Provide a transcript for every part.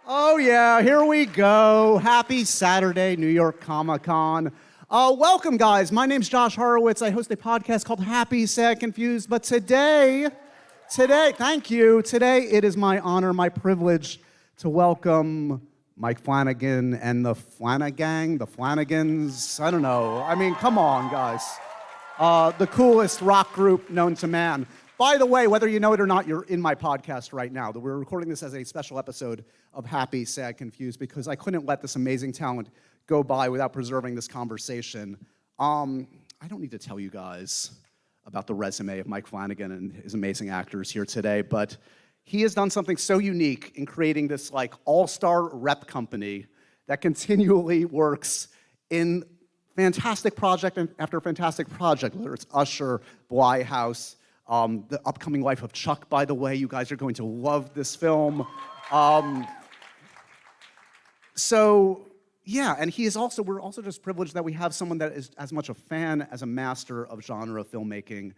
Oh yeah, here we go. Happy Saturday, New York Comic-Con. Welcome, guys. My name's Josh Horowitz. I host a podcast called Happy, Sad, Confused. But today, thank you. Today it is my honor, my privilege to welcome Mike Flanagan and the Flanagan, the Flan-vengers. I don't know. I mean, come on, guys. The coolest rock group known to man. By the way, whether you know it or not, you're in my podcast right now. We're recording this as a special episode of Happy, Sad, Confused because I couldn't let this amazing talent go by without preserving this conversation. I don't need to tell you guys about the resume of Mike Flanagan and his amazing actors here today, but he has done something so unique in creating this like all-star rep company that continually works in fantastic project after fantastic project, whether it's Usher, Bly House, the upcoming Life of Chuck, by the way. You guys are going to love this film. So, yeah, and we're also just privileged that we have someone that is as much a fan as a master of genre filmmaking,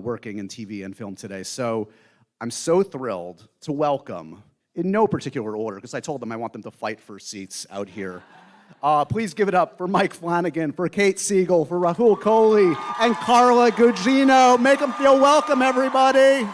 working in TV and film today. So I'm so thrilled to welcome, in no particular order, because I told them I want them to fight for seats out here. Please give it up for Mike Flanagan, for Kate Siegel, for Rahul Kohli, and Carla Gugino. Make them feel welcome, everybody.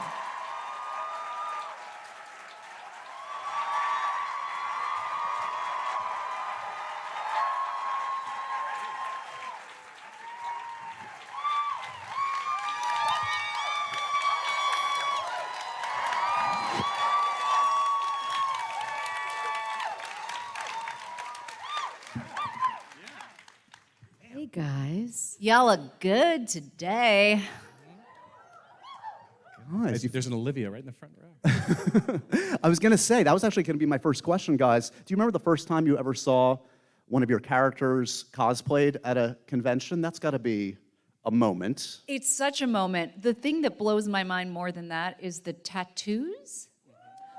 Hey guys, y'all look good today. Guys, There's an Olivia right in the front row. I was going to say, that was actually going to be my first question, guys. Do you remember the first time you ever saw one of your characters cosplayed at a convention? That's got to be a moment. It's such a moment. The thing that blows my mind more than that is the tattoos.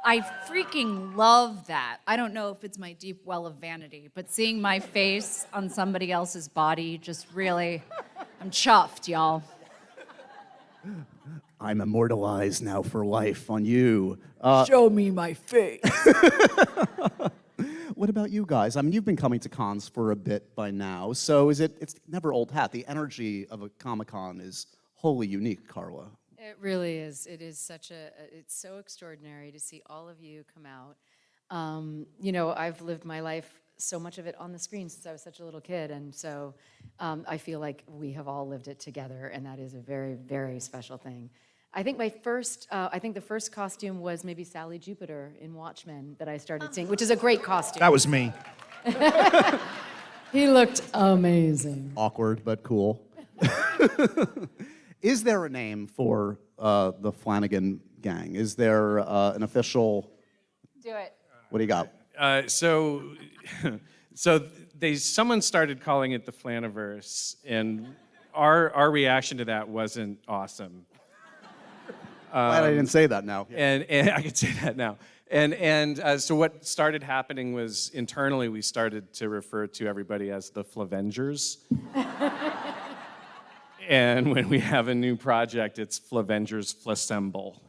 I freaking love that. I don't know if it's my deep well of vanity, but seeing my face on somebody else's body just really, I'm chuffed, y'all. I'm immortalized now for life on you. Show me my face. What about you guys? I mean, you've been coming to cons for a bit by now, so it's never old hat. The energy of a Comic-Con is wholly unique, Carla. It really is. It is it's so extraordinary to see all of you come out. You know, I've lived my life, so much of it on the screen since I was such a little kid, and so I feel like we have all lived it together, and that is a very, very special thing. I think the first costume was maybe Sally Jupiter in Watchmen that I started seeing, which is a great costume. That was me. He looked amazing. Awkward, but cool. Is there a name for the Flanagan gang? Is there an official? Do it. What do you got? Someone started calling it the Flan-verse, and our reaction to that wasn't awesome. Glad I didn't say that now. And I can say that now. And so what started happening was internally we started to refer to everybody as the Flan-vengers. And when we have a new project, it's Flan-vengers Flassemble.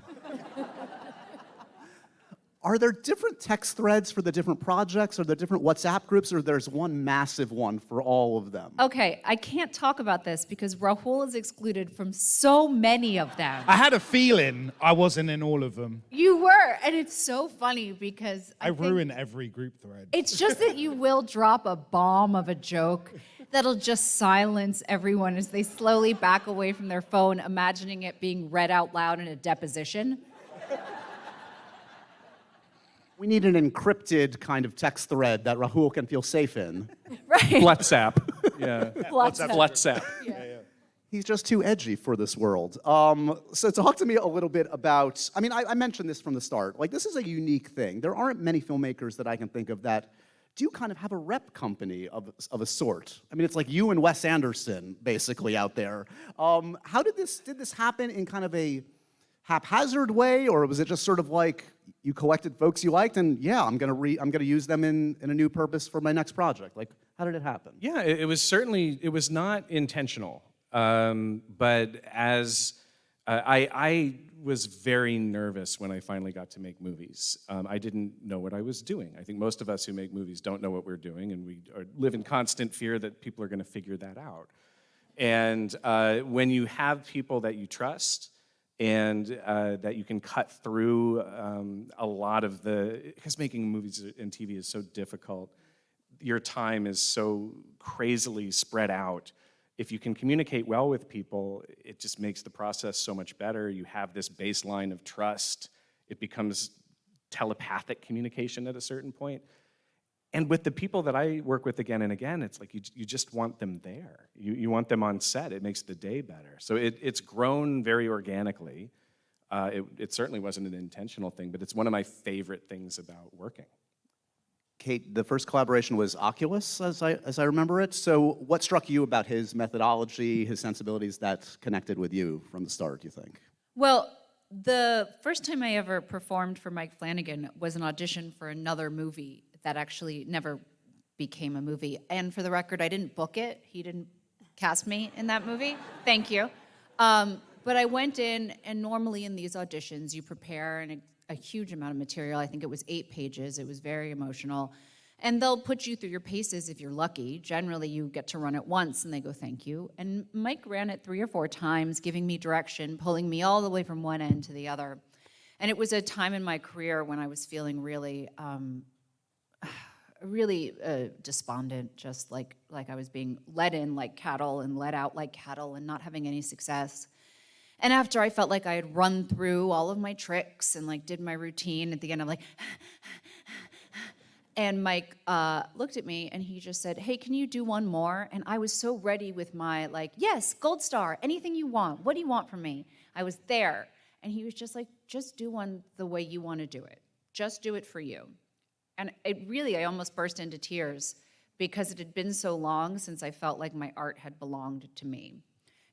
Are there different text threads for the different projects, or the different WhatsApp groups, or there's one massive one for all of them? Okay, I can't talk about this because Rahul is excluded from so many of them. I had a feeling I wasn't in all of them. You were, and it's so funny because I ruin every group thread. It's just that you will drop a bomb of a joke that'll just silence everyone as they slowly back away from their phone, imagining it being read out loud in a deposition. We need an encrypted kind of text thread that Rahul can feel safe in. Right. WhatsApp. Yeah. WhatsApp. WhatsApp. Yeah. He's just too edgy for this world. So talk to me a little bit about, I mean, I mentioned this from the start. Like, this is a unique thing. There aren't many filmmakers that I can think of that do kind of have a rep company of a sort. I mean, it's like you and Wes Anderson, basically, out there. How did this happen in kind of a haphazard way, or was it just sort of like you collected folks you liked and yeah, I'm gonna use them in a new purpose for my next project? Like, how did it happen? Yeah, it was not intentional. But as I was very nervous when I finally got to make movies. I didn't know what I was doing. I think most of us who make movies don't know what we're doing, and we live in constant fear that people are going to figure that out. And when you have people that you trust and that you can cut through a lot of because making movies and TV is so difficult, your time is so crazily spread out. If you can communicate well with people, it just makes the process so much better. You have this baseline of trust. It becomes telepathic communication at a certain point. And with the people that I work with again and again, it's like you just want them there. You want them on set. It makes the day better. So it's grown very organically. It certainly wasn't an intentional thing, but it's one of my favorite things about working. Kate, the first collaboration was Oculus, as I remember it. So what struck you about his methodology, his sensibilities that connected with you from the start, do you think? Well, the first time I ever performed for Mike Flanagan was an audition for another movie that actually never became a movie. And for the record, I didn't book it. He didn't cast me in that movie. Thank you. But I went in, and normally in these auditions, you prepare a huge amount of material. I think it was 8 pages. It was very emotional. And they'll put you through your paces if you're lucky. Generally, you get to run it once, and they go, thank you. And Mike ran it 3 or 4 times, giving me direction, pulling me all the way from one end to the other. And it was a time in my career when I was feeling really, despondent, just like I was being let in like cattle and let out like cattle and not having any success. And after I felt like I had run through all of my tricks and like did my routine, at the end I'm like, and Mike looked at me and he just said, hey, can you do one more? And I was so ready with my like, yes, gold star, anything you want. What do you want from me? I was there. And he was just like, just do one the way you want to do it. Just do it for you. And I almost burst into tears because it had been so long since I felt like my art had belonged to me.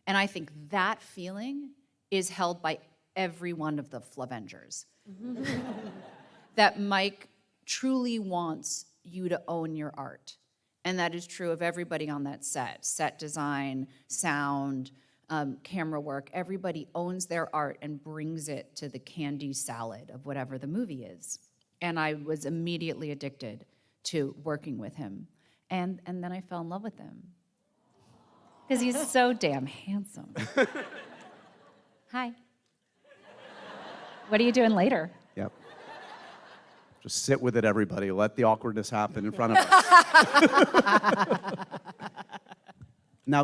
And I think that feeling is held by every one of the Flan-vengers. That Mike truly wants you to own your art. And that is true of everybody on that set design, sound, camera work. Everybody owns their art and brings it to the candy salad of whatever the movie is. And I was immediately addicted to working with him. And then I fell in love with him. Because he's so damn handsome. Hi. What are you doing later? Yep. Just sit with it, everybody. Let the awkwardness happen in front of us. Now,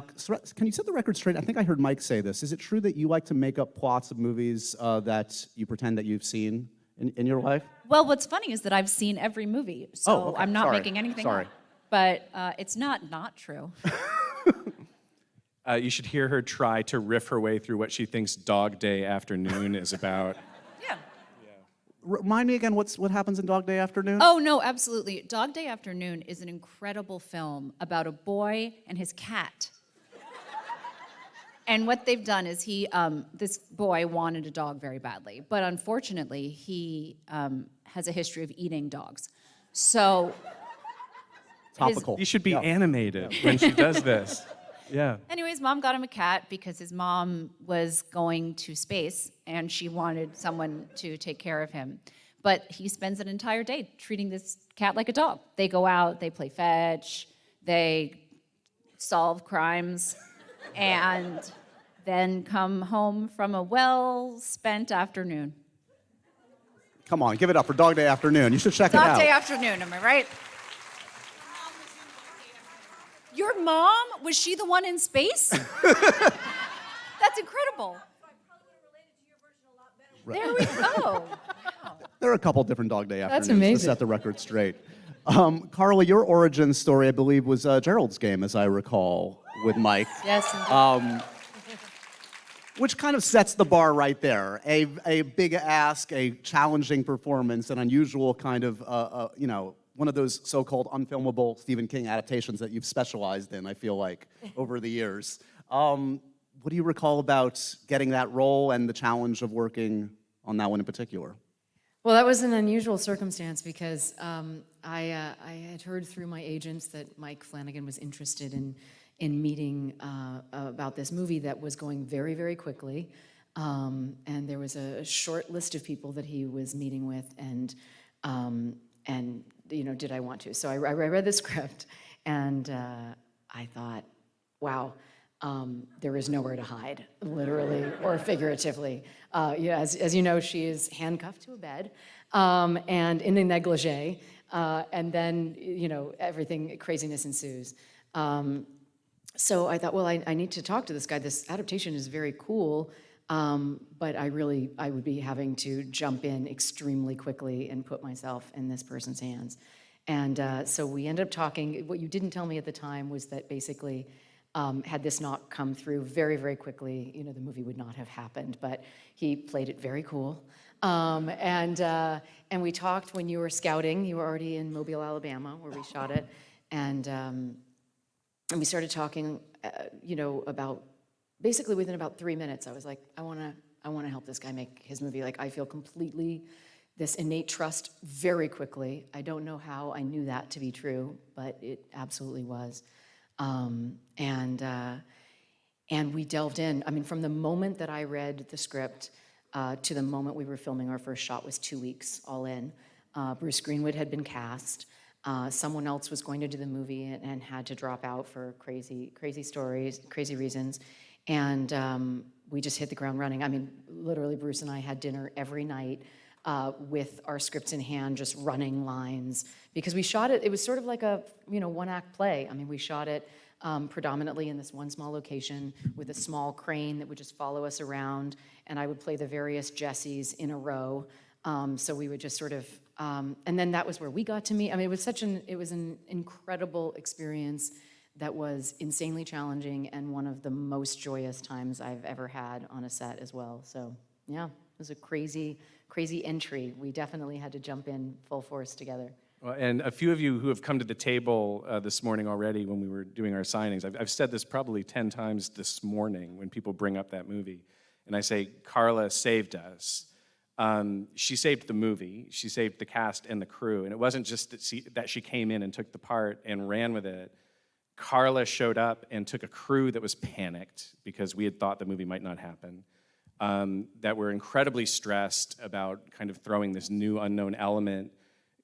can you set the record straight? I think I heard Mike say this. Is it true that you like to make up plots of movies that you pretend that you've seen in your life? Well, what's funny is that I've seen every movie, so okay. I'm not Sorry. making anything Sorry. up. But it's not true. You should hear her try to riff her way through what she thinks Dog Day Afternoon is about. Yeah. Remind me again, what happens in Dog Day Afternoon? Oh, no, absolutely. Dog Day Afternoon is an incredible film about a boy and his cat. And what they've done is this boy wanted a dog very badly, but unfortunately, he has a history of eating dogs. So Topical. You should be animated when she does this. Yeah. anyways, mom got him a cat because his mom was going to space and she wanted someone to take care of him. But he spends an entire day treating this cat like a dog. They go out, they play fetch, they solve crimes, and then come home from a well-spent afternoon. Come on, give it up for Dog Day Afternoon. You should check it out. Dog Day Afternoon, am I right? Your mom? Was she the one in space? That's incredible. There we go. There are a couple different Dog Day Afternoons to amazing. set the record straight. Carla, your origin story, I believe, was Gerald's Game, as I recall, with Mike. Yes, indeed. Which kind of sets the bar right there. A big ask, a challenging performance, an unusual kind of, one of those so-called unfilmable Stephen King adaptations that you've specialized in, I feel like, over the years. What do you recall about getting that role and the challenge of working on that one in particular? Well, that was an unusual circumstance because I had heard through my agents that Mike Flanagan was interested in meeting about this movie that was going very, very quickly. And there was a short list of people that he was meeting with, and did I want to? So I read the script, and I thought, wow, there is nowhere to hide, literally or figuratively. As you know, she is handcuffed to a bed and in a negligee, and then everything craziness ensues. So I thought, well, I need to talk to this guy. This adaptation is very cool, but I would be having to jump in extremely quickly and put myself in this person's hands. And so we ended up talking. What you didn't tell me at the time was that basically, had this not come through very, very quickly, the movie would not have happened. But he played it very cool. And we talked when you were scouting. You were already in Mobile, Alabama, where we shot it. And we started talking, about basically within about 3 minutes. I was like, I want to help this guy make his movie. Like, I feel completely this innate trust very quickly. I don't know how I knew that to be true, but it absolutely was. And we delved in. I mean, from the moment that I read the script to the moment we were filming our first shot was 2 weeks, all in. Bruce Greenwood had been cast. Someone else was going to do the movie and had to drop out for crazy stories, crazy reasons. And we just hit the ground running. I mean, literally, Bruce and I had dinner every night with our scripts in hand, just running lines. Because we shot it was sort of like a one-act play. I mean, we shot it predominantly in this one small location with a small crane that would just follow us around, and I would play the various Jessies in a row. So we would just sort of, and then that was where we got to meet. I mean, it was an incredible experience that was insanely challenging and one of the most joyous times I've ever had on a set as well. So yeah, it was a crazy entry. We definitely had to jump in full force together. Well, and a few of you who have come to the table this morning already when we were doing our signings, I've said this probably 10 times this morning when people bring up that movie, and I say, Carla saved us. She saved the movie, she saved the cast and the crew, and it wasn't just that she came in and took the part and ran with it. Carla showed up and took a crew that was panicked because we had thought the movie might not happen, that were incredibly stressed about kind of throwing this new unknown element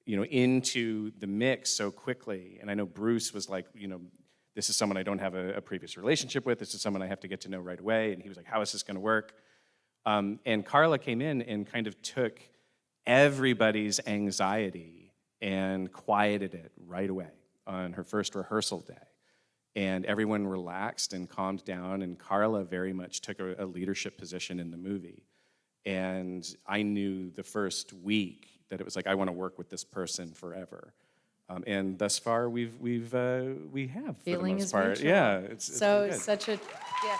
into the mix so quickly. And I know Bruce was like, this is someone I don't have a previous relationship with. This is someone I have to get to know right away. And he was like, how is this gonna work? And Carla came in and kind of took everybody's anxiety and quieted it right away on her first rehearsal day. And everyone relaxed and calmed down, and Carla very much took a leadership position in the movie. And I knew the first week that it was like, I want to work with this person forever. And thus far, we have for the most part. Mutual. Yeah, it's so good. such a yeah.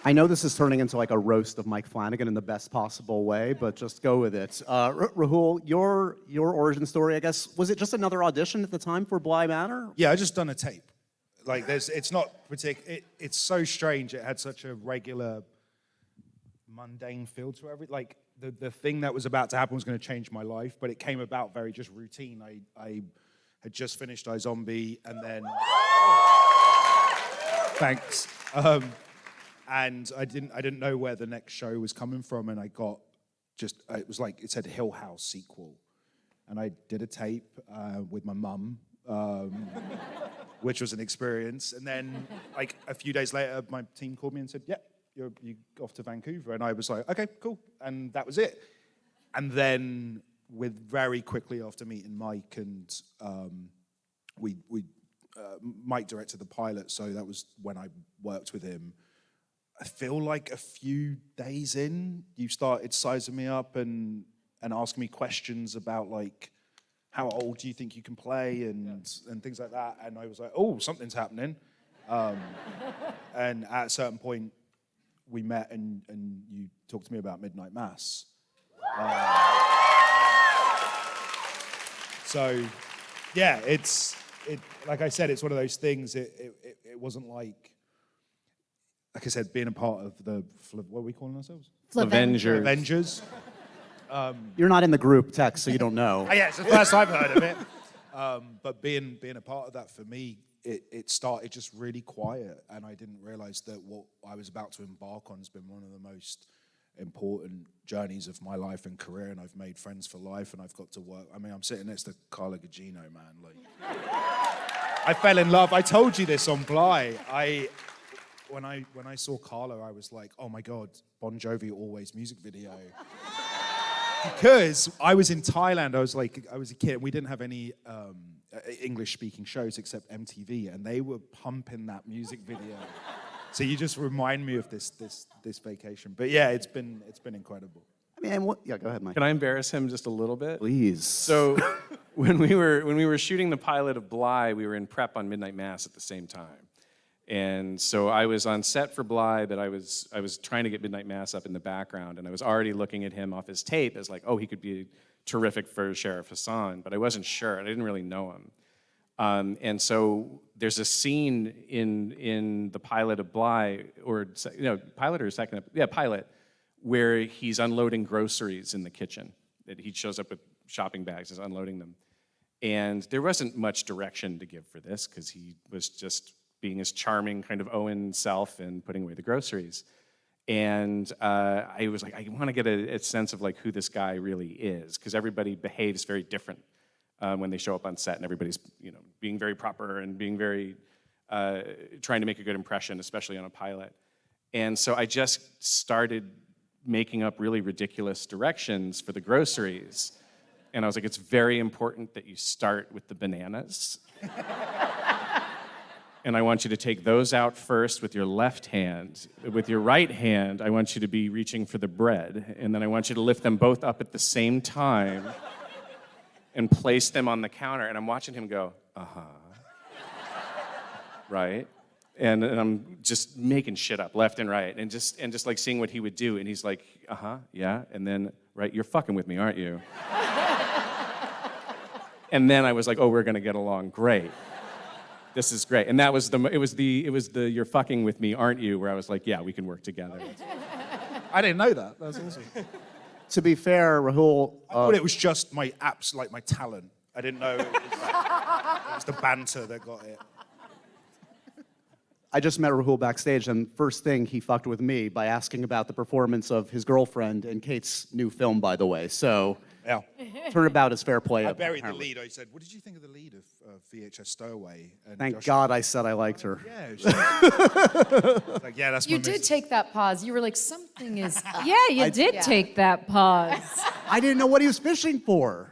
I know this is turning into like a roast of Mike Flanagan in the best possible way, but just go with it. Rahul, your origin story, I guess, was it just another audition at the time for Bly Manor? Yeah, I just done a tape. Like, it's not particular. It's so strange. It had such a regular, mundane feel to everything. Like, the thing that was about to happen was going to change my life, but it came about very just routine. I had just finished iZombie, and then thanks. And I didn't know where the next show was coming from, and I got it was like, it said Hill House sequel. And I did a tape with my mum, which was an experience. And then like a few days later, my team called me and said, yeah, you off to Vancouver. And I was like, okay, cool. And that was it. And then very quickly after meeting Mike, and Mike directed the pilot, so that was when I worked with him. I feel like a few days in, you started sizing me up and asking me questions about like, how old do you think you can play and things like that. And I was like, oh, something's happening. And at a certain point, we met and you talked to me about Midnight Mass. So, yeah, like I said, it's one of those things. It wasn't like I said, being a part of the, what are we calling ourselves? Flan-vengers. You're not in the group text, so you don't know. Yeah, it's the first I've heard of it. But being a part of that for me it started just really quiet, and I didn't realize that what I was about to embark on has been one of the most important journeys of my life and career, and I've made friends for life, and I've got to work. I mean, I'm sitting next to Carla Gugino, man. Like, I fell in love. I told you this on Bly. When I saw Carla, I was like, oh my God, Bon Jovi Always music video. Because I was in Thailand, I was a kid, and we didn't have any English-speaking shows except MTV, and they were pumping that music video. So you just remind me of this vacation. But yeah, it's been incredible. I mean, yeah, go ahead, Mike. Can I embarrass him just a little bit? Please. So when we were shooting the pilot of Bly, we were in prep on Midnight Mass at the same time. And so I was on set for Bly, but I was trying to get Midnight Mass up in the background, and I was already looking at him off his tape as like, oh, he could be terrific for Sheriff Hassan, but I wasn't sure, and I didn't really know him. And so there's a scene in the pilot of Bly, pilot or second, yeah, pilot, where he's unloading groceries in the kitchen. That he shows up with shopping bags, is unloading them. And there wasn't much direction to give for this, because he was just being his charming kind of Owen self and putting away the groceries. And I was like, I want to get a sense of like who this guy really is, because everybody behaves very different when they show up on set, and everybody's being very proper and being very trying to make a good impression, especially on a pilot. And so I just started making up really ridiculous directions for the groceries. And I was like, it's very important that you start with the bananas. And I want you to take those out first with your left hand. With your right hand, I want you to be reaching for the bread. And then I want you to lift them both up at the same time and place them on the counter. And I'm watching him go, uh-huh. Right? And I'm just making shit up left and right. And just like seeing what he would do. And he's like, uh-huh, yeah. And then, right, you're fucking with me, aren't you? And then I was like, oh, we're gonna get along great. This is great. And that was it was the you're fucking with me, aren't you? Where I was like, yeah, we can work together. I didn't know that. That's awesome. To be fair, Rahul, I thought it was just my apps, like my talent. I didn't know it was the banter that got it. I just met Rahul backstage, and first thing, he fucked with me by asking about the performance of his girlfriend in Kate's new film, by the way. So, yeah. Turnabout is fair play. I buried apparently. the lead. I said, what did you think of the lead of VHS Stowaway? And Thank Josh God I said I liked her. Yeah, was like, yeah, that's my You did missus. take that pause. You were like, something is up. Yeah, you did take that pause. I didn't know what he was fishing for.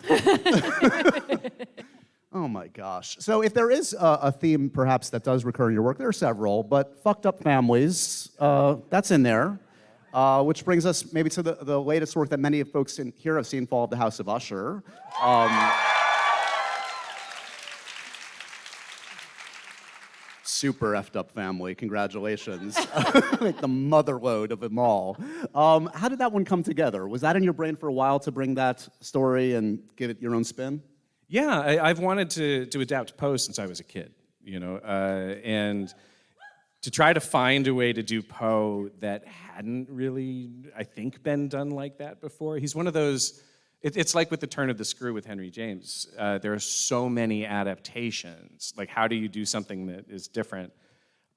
Oh my gosh. So if there is a theme perhaps that does recur in your work, there are several, but fucked up families, that's in there. Which brings us maybe to the latest work that many of folks in here have seen, Fall of the House of Usher. Super effed up family, congratulations. Like the motherlode of them all. How did that one come together? Was that in your brain for a while to bring that story and give it your own spin? Yeah, I've wanted to adapt Poe since I was a kid, and to try to find a way to do Poe that hadn't really, I think, been done like that before. He's one of those, it's like with The Turn of the Screw with Henry James. There are so many adaptations. Like, how do you do something that is different?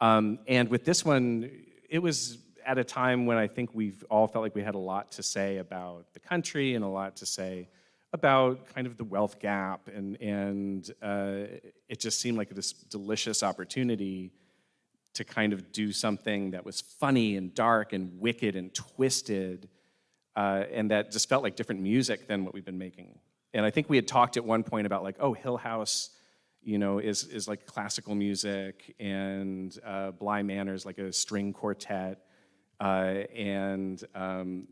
And with this one, it was at a time when I think we've all felt like we had a lot to say about the country and a lot to say about kind of the wealth gap, and it just seemed like this delicious opportunity to kind of do something that was funny and dark and wicked and twisted, and that just felt like different music than what we've been making. And I think we had talked at one point about like, oh, Hill House, is like classical music, and Bly Manor's like a string quartet, and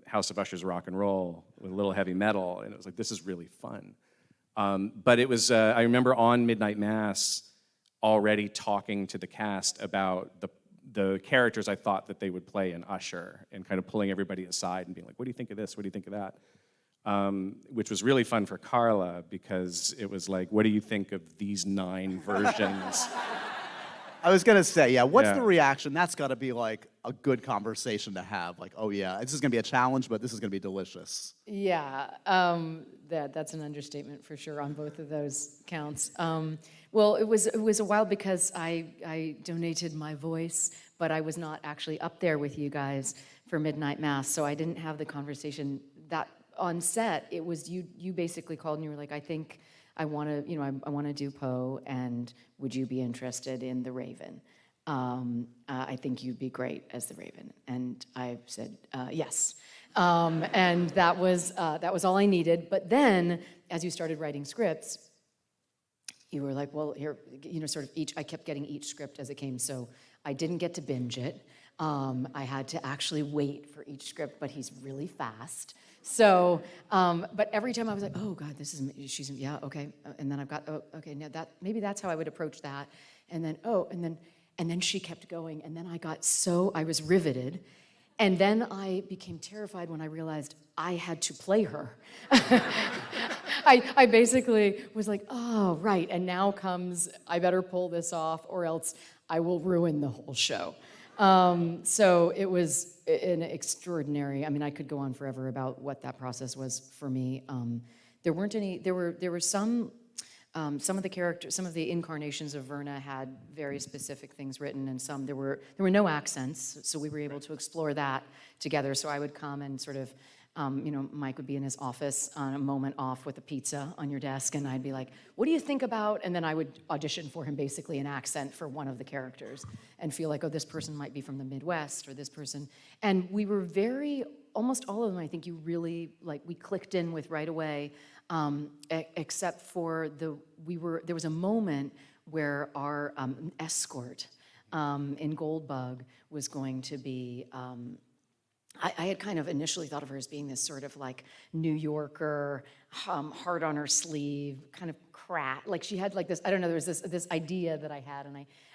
House of Usher's rock and roll with a little heavy metal, and it was like, this is really fun. But it was, I remember on Midnight Mass already talking to the cast about the characters I thought that they would play in Usher, and kind of pulling everybody aside and being like, what do you think of this? What do you think of that? Which was really fun for Carla, because it was like, what do you think of these 9 versions I was gonna say, yeah, what's Yeah. the reaction? That's gotta be like a good conversation to have. Like, oh yeah, this is gonna be a challenge, but this is gonna be delicious. Yeah, that's an understatement for sure on both of those counts. Well, it was a while because I donated my voice, but I was not actually up there with you guys for Midnight Mass, so I didn't have the conversation that on set. It was you basically called and you were like, I think I want to, I want to do Poe, and would you be interested in The Raven? I think you'd be great as The Raven, and I said yes, and that was all I needed. But then, as you started writing scripts, you were like, well, here, sort of I kept getting each script as it came, so I didn't get to binge it. I had to actually wait for each script, but he's really fast. So, but every time I was like, oh God, yeah, okay. And then I've got, oh, okay, now maybe that's how I would approach that. And then, and then she kept going. And then I was riveted. And then I became terrified when I realized I had to play her. I basically was like, oh, right. And now comes, I better pull this off or else I will ruin the whole show. So it was an extraordinary, I could go on forever about what that process was for me. There were some of the characters, some of the incarnations of Verna had very specific things written, and there were no accents, so we were able to explore that together. So I would come and sort of, Mike would be in his office on a moment off with a pizza on your desk, and I'd be like, what do you think about? And then I would audition for him basically an accent for one of the characters and feel like, oh, this person might be from the Midwest or this person. And we were almost all of them, I think you really, we clicked in with right away, except for there was a moment where our escort in Goldbug was going to be, I had kind of initially thought of her as being this sort of New Yorker, heart on her sleeve, kind of crack. She had this, I don't know, there was this idea that I had,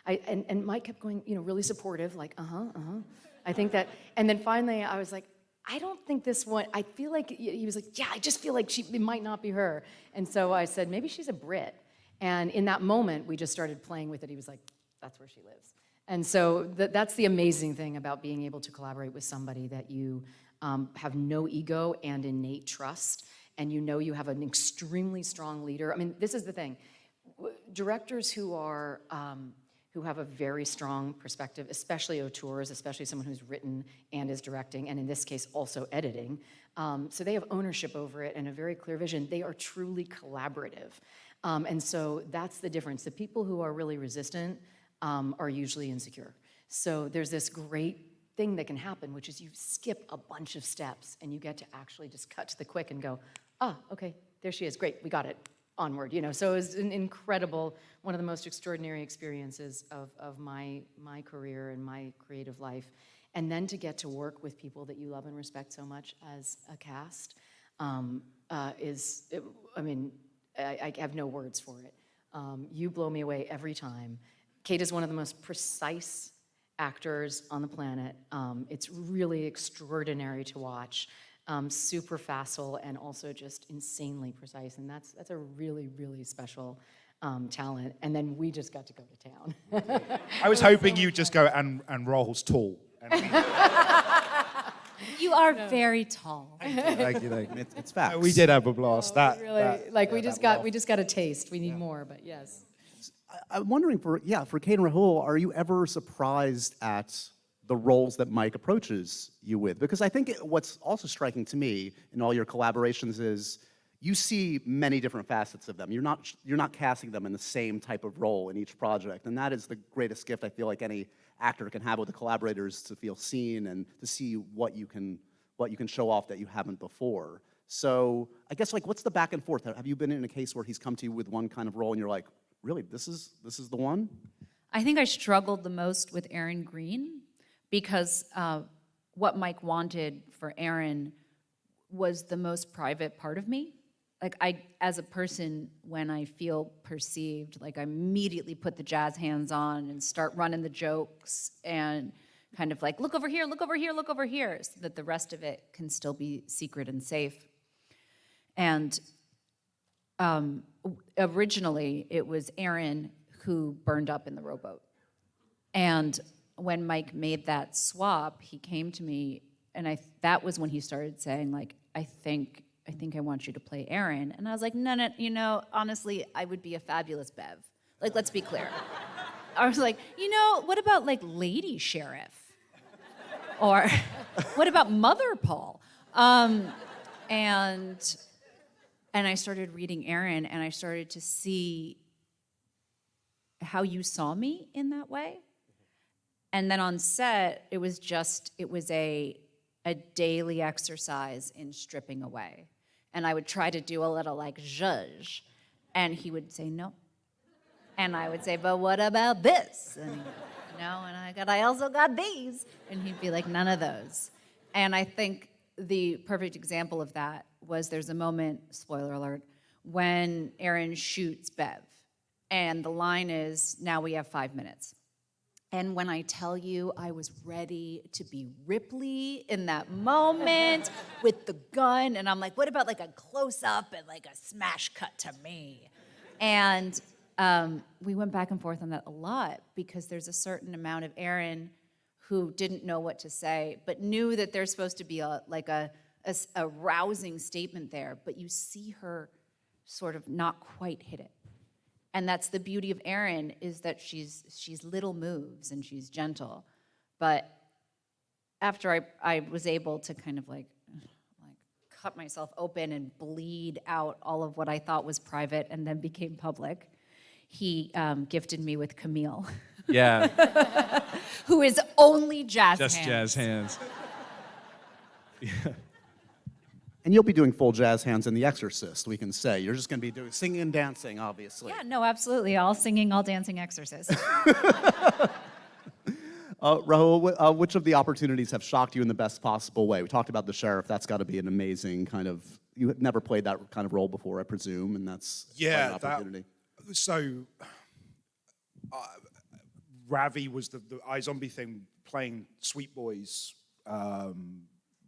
and Mike kept going, really supportive, I think that, and then finally I was like, I don't think this one, I feel like, he was like, yeah, I just feel like it might not be her. And so I said, maybe she's a Brit. And in that moment, we just started playing with it. He was like, that's where she lives. And so that's the amazing thing about being able to collaborate with somebody that you have no ego and innate trust, and you have an extremely strong leader. This is the thing. Directors who have a very strong perspective, especially auteurs, especially someone who's written and is directing, and in this case also editing, so they have ownership over it and a very clear vision. They are truly collaborative. And so that's the difference. The people who are really resistant are usually insecure. So there's this great thing that can happen, which is you skip a bunch of steps and you get to actually just cut to the quick and go, okay, there she is, great, we got it, onward. So it was an incredible, one of the most extraordinary experiences of my career and my creative life. And then to get to work with people that you love and respect so much as a cast I have no words for it. You blow me away every time. Kate is one of the most precise actors on the planet. It's really extraordinary to watch. Super facile and also just insanely precise, and that's a really, really special talent. And then we just got to go to town. I was hoping you'd just go, and Rahul's tall. You are very tall. Thank you. It's facts. We did have a blast. We just got a taste. We need more, but yes. I'm wondering for Kate and Rahul, are you ever surprised at the roles that Mike approaches you with? Because I think what's also striking to me in all your collaborations is you see many different facets of them. You're not casting them in the same type of role in each project, and that is the greatest gift I feel like any actor can have with the collaborators, to feel seen and to see what you can show off that you haven't before. So I guess what's the back and forth? Have you been in a case where he's come to you with one kind of role and you're like, really, this is the one? I think I struggled the most with Aaron Green because what Mike wanted for Aaron was the most private part of me. As a person, when I feel perceived, I immediately put the jazz hands on and start running the jokes and kind of look over here, look over here, look over here, so that the rest of it can still be secret and safe. And originally, it was Aaron who burned up in the rowboat. And when Mike made that swap, he came to me, and that was when he started saying, like, I think I want you to play Aaron. And I was like, no, honestly, I would be a fabulous Bev. Like, let's be clear. I was like, what about like Lady Sheriff? Or what about Mother Paul? And I started reading Aaron, and I started to see how you saw me in that way. And then on set, it was a daily exercise in stripping away. And I would try to do a little like zhuzh, and he would say no. And I would say, but what about this? And no, and I also got these. And he'd be like, none of those. And I think the perfect example of that was there's a moment, spoiler alert, when Aaron shoots Bev. And the line is, now we have 5 minutes. And when I tell you I was ready to be Ripley in that moment with the gun, and I'm like, what about like a close-up and like a smash cut to me? And we went back and forth on that a lot because there's a certain amount of Aaron who didn't know what to say, but knew that there's supposed to be a rousing statement there, but you see her sort of not quite hit it. And that's the beauty of Erin, is that she's little moves and she's gentle. But after I was able to kind of like cut myself open and bleed out all of what I thought was private and then became public, he gifted me with Camille. Yeah. Who is only jazz Just hands. jazz hands. And you'll be doing full jazz hands in The Exorcist, we can say. You're just going to be doing singing and dancing, obviously. Yeah, no, absolutely. All singing, all dancing Exorcist. Rahul, which of the opportunities have shocked you in the best possible way? We talked about the sheriff. That's got to be an amazing kind of, you had never played that kind of role before, I presume, and that's quite an opportunity. Ravi was the iZombie thing, playing Sweet Boys,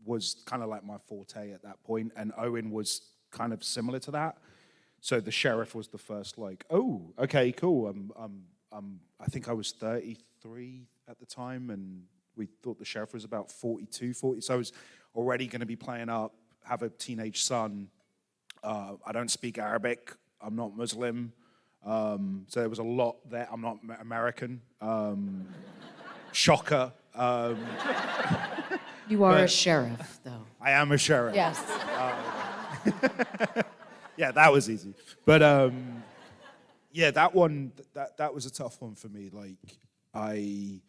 was kind of like my forte at that point, and Owen was kind of similar to that. So the sheriff was the first, like, oh, okay, cool. I think I was 33 at the time, and we thought the sheriff was about 42, 40. So I was already going to be playing up, have a teenage son. I don't speak Arabic. I'm not Muslim. So there was a lot there. I'm not American. Shocker. You are a sheriff, though. I am a sheriff. Yes. Yeah, that was easy. But yeah, that one, that was a tough one for me. Like, I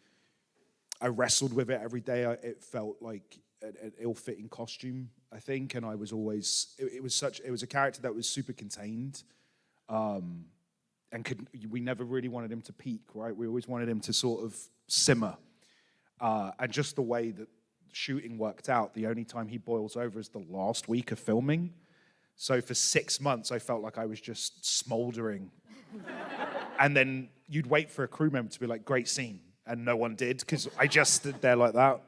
wrestled with it every day. It felt like an ill-fitting costume, I think, and I was always, it was a character that was super contained, and we never really wanted him to peak, right? We always wanted him to sort of simmer, and just the way that shooting worked out, the only time he boils over is the last week of filming. So for 6 months, I felt like I was just smoldering. And then you'd wait for a crew member to be like, great scene. And no one did, because I just stood there like that.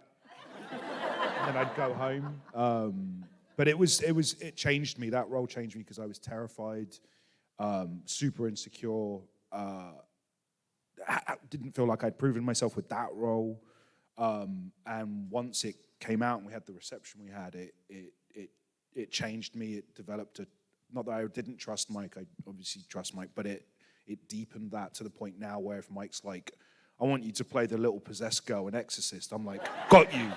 And then I'd go home. But it changed me. That role changed me because I was terrified, super insecure. I didn't feel like I'd proven myself with that role. And once it came out and we had the reception we had, it changed me. It developed not that I didn't trust Mike, I obviously trust Mike, but it deepened that to the point now where if Mike's like, I want you to play the little possessed girl in Exorcist, I'm like, got you.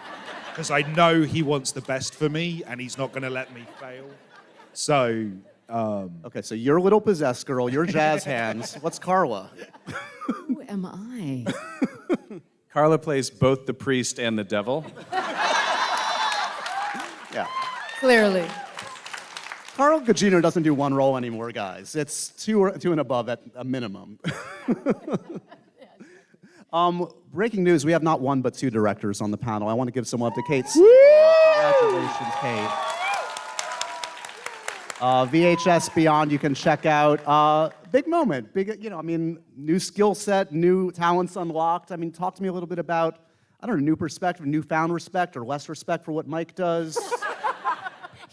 Because I know he wants the best for me and he's not going to let me fail. So, okay, so you're a little possessed girl, you're jazz hands. What's Carla? Who am I? Carla plays both the priest and the devil. Yeah. Clearly. Carla Gugino doesn't do one role anymore, guys. It's two and above at a minimum. Breaking news, we have not one but two directors on the panel. I want to give some love to Kate. Congratulations, Kate. VHS Beyond, you can check out. Big moment, new skill set, new talents unlocked. Talk to me a little bit about, new perspective, newfound respect, or less respect for what Mike does.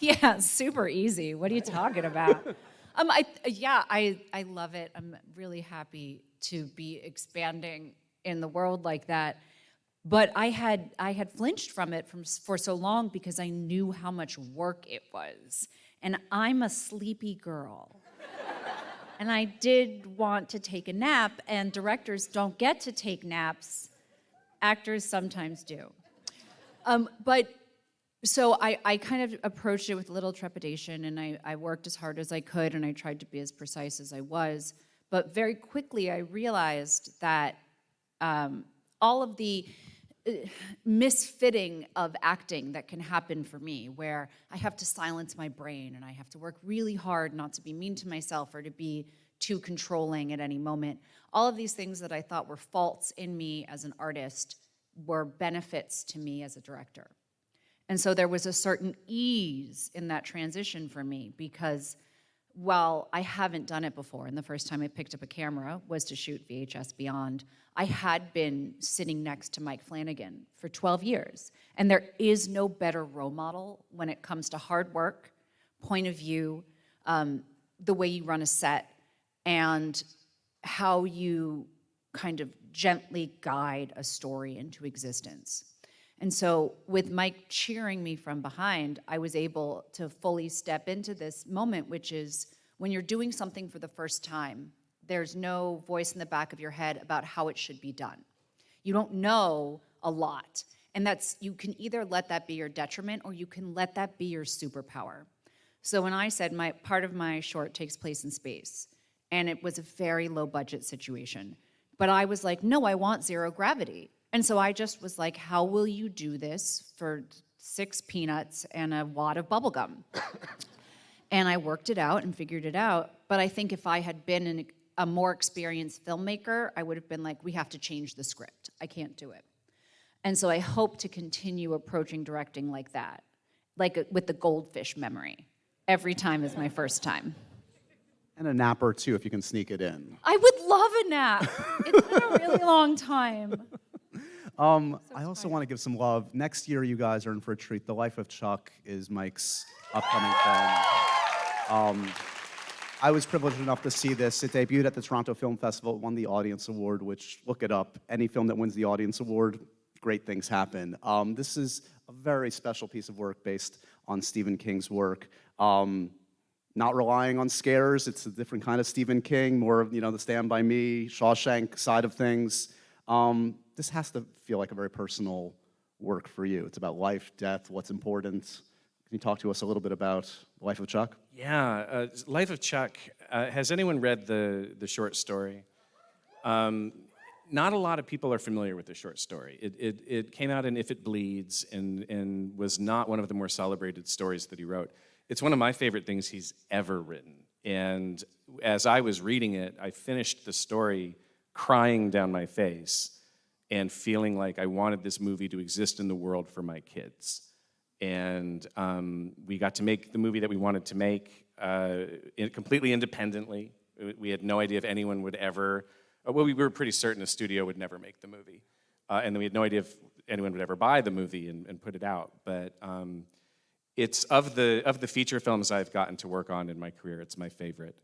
Yeah, super easy. What are you talking about? I love it. I'm really happy to be expanding in the world like that. But I had flinched from it for so long because I knew how much work it was. And I'm a sleepy girl. And I did want to take a nap, and directors don't get to take naps. Actors sometimes do. So I kind of approached it with a little trepidation, and I worked as hard as I could, and I tried to be as precise as I was. But very quickly, I realized that all of the misfitting of acting that can happen for me, where I have to silence my brain and I have to work really hard not to be mean to myself or to be too controlling at any moment. All of these things that I thought were faults in me as an artist were benefits to me as a director. And so there was a certain ease in that transition for me, because while I haven't done it before, and the first time I picked up a camera was to shoot VHS Beyond, I had been sitting next to Mike Flanagan for 12 years. And there is no better role model when it comes to hard work, point of view, the way you run a set, and how you kind of gently guide a story into existence. And so with Mike cheering me from behind, I was able to fully step into this moment, which is when you're doing something for the first time, there's no voice in the back of your head about how it should be done. You don't know a lot. And you can either let that be your detriment or you can let that be your superpower. So when I said part of my short takes place in space, and it was a very low budget situation, but I was like, no, I want zero gravity. And so I just was like, how will you do this for 6 peanuts and a wad of bubble gum? And I worked it out and figured it out. But I think if I had been a more experienced filmmaker, I would have been like, we have to change the script. I can't do it. And so I hope to continue approaching directing like that, like with the goldfish memory. Every time is my first time. And a nap or two if you can sneak it in. I would love a nap. It's been a really long time. I also want to give some love. Next year, you guys are in for a treat. The Life of Chuck is Mike's upcoming film. I was privileged enough to see this. It debuted at the Toronto Film Festival. It won the Audience Award, which, look it up. Any film that wins the Audience Award, great things happen. This is a very special piece of work based on Stephen King's work. Not relying on scares. It's a different kind of Stephen King, more of, the Stand By Me, Shawshank side of things. This has to feel like a very personal work for you. It's about life, death, what's important. Can you talk to us a little bit about The Life of Chuck? Yeah, Life of Chuck. Has anyone read the short story? Not a lot of people are familiar with the short story. It came out in If It Bleeds and was not one of the more celebrated stories that he wrote. It's one of my favorite things he's ever written. And as I was reading it, I finished the story crying down my face and feeling like I wanted this movie to exist in the world for my kids. And we got to make the movie that we wanted to make completely independently. We had no idea if anyone would ever, well, we were pretty certain a studio would never make the movie. And then we had no idea if anyone would ever buy the movie and put it out. But it's of the feature films I've gotten to work on in my career, it's my favorite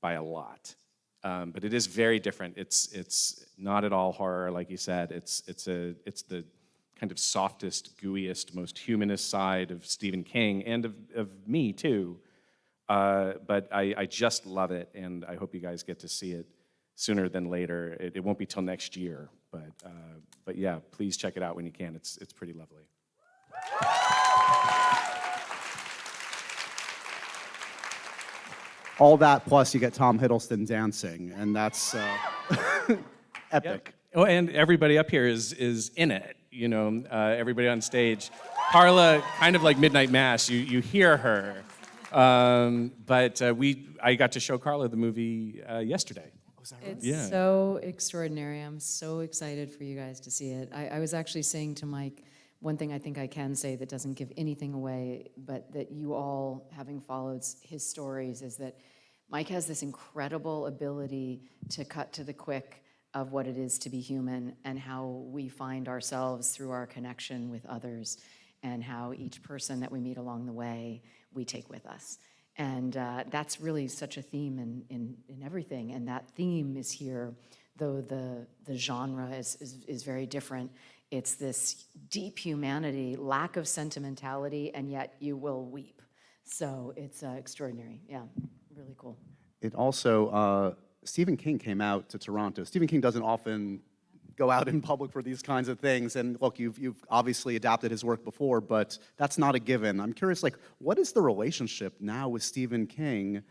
by a lot. But it is very different. It's not at all horror, like you said. It's the kind of softest, gooeyest, most humanist side of Stephen King and of me too. But I just love it, and I hope you guys get to see it sooner than later. It won't be till next year, but yeah, please check it out when you can. It's pretty lovely. All that, plus you get Tom Hiddleston dancing, and that's epic. Yep. Oh, and everybody up here is in it. Everybody on stage. Carla, kind of like Midnight Mass. You hear her, but I got to show Carla the movie yesterday. It's so extraordinary. I'm so excited for you guys to see it. I was actually saying to Mike, one thing I think I can say that doesn't give anything away, but that you all, having followed his stories, is that Mike has this incredible ability to cut to the quick of what it is to be human and how we find ourselves through our connection with others and how each person that we meet along the way we take with us. And that's really such a theme in everything. And that theme is here though the genre is very different. It's this deep humanity, lack of sentimentality, and yet you will weep. So it's extraordinary. Yeah, really cool. It also, Stephen King came out to Toronto. Stephen King doesn't often go out in public for these kinds of things. And look, you've obviously adapted his work before, but that's not a given. I'm curious, like, what is the relationship now with Stephen King?